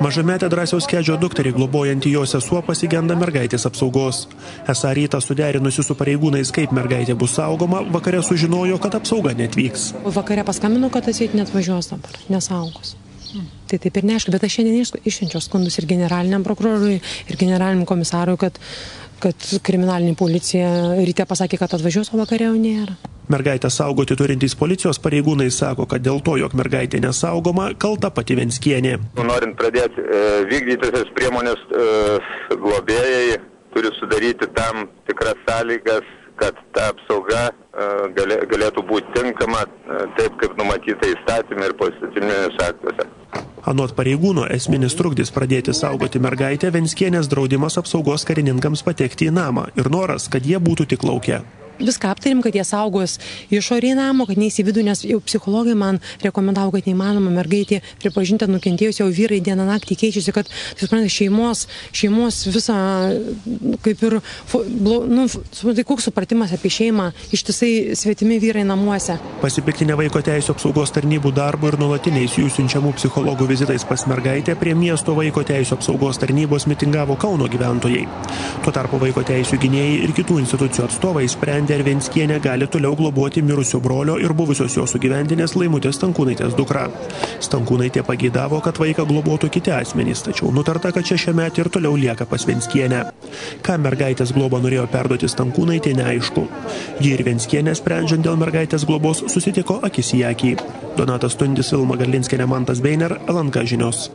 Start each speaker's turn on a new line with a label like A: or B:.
A: Mažametę Drąsiaus Kedžio dukterį globojanti jo sesuo pasigenda mergaitės apsaugos. Esą rytą suderinusi su pareigūnais, kaip mergaitė bus saugoma, vakare sužinojo, kad apsauga netvyks.
B: Vakare paskambino, kad atseit netvažiuos dabar, nesaugos. Tai taip ir neaišku, bet aš šiandien išsiunčiau skundus ir generaliniam prokurorui, ir generaliniam komisarui, kad kriminalinė policija ryte pasakė, kad atvažiuos, o vakare jau nėra.
A: Mergaitę saugoti turintys policijos pareigūnai sako, kad dėl to, jog mergaitė nesaugoma, kalta pati Venckienė.
C: Norint pradėti vykdyti tas priemonės, globėjai turi sudaryti tam tikras sąlygas, kad ta apsauga galėtų būti tinkama taip, kaip numatyta įstatymė ir poįstatyminiuose aktuose.
A: Anot pareigūno, esminis trukdis pradėti saugoti mergaitę Venckienės draudimas apsaugos karininkams patekti į namą ir noras, kad jie būtų tik lauke.
B: Viską aptarim, kad jie saugos išorį namo, kad neįs į vidų, nes jau psichologai man rekomendavo, kad neįmanoma mergaitė pripažinti nukentėjus, jau vyrai dieną naktį keičiasi, kad šeimos visą, kaip ir, tai koks supratimas apie šeimą, ištisai svetimi vyrai namuose.
A: Pasipiktinę vaiko teisių apsaugos tarnybų darbu ir nuolatiniais jų siunčiamų psichologų vizitais pas mergaitę prie miesto vaiko teisių apsaugos tarnybos mitingavo Kauno gyventojai. Tuo tarpu vaiko teisių gynėjai ir kitų institucijų atstovai sprendė, ar Venckienė gali toliau globoti mirusio brolio ir buvusios jo sugyventinės Laimutės Stankūnaitės dukrą. Stankūnaitė pageidavo, kad vaiką globotų kiti asmenys, tačiau nutarta, kad 6 metai ir toliau lieka pas Venckienę. Ką mergaitės globą norėjo perduoti Stankūnaitė, neaišku. Ji ir Venckienė, sprendžiant dėl mergaitės globos, susitiko akis į akį. Donatas Tundis, Ilma Garlinskienė, Mantas Beiner, LNK žinios.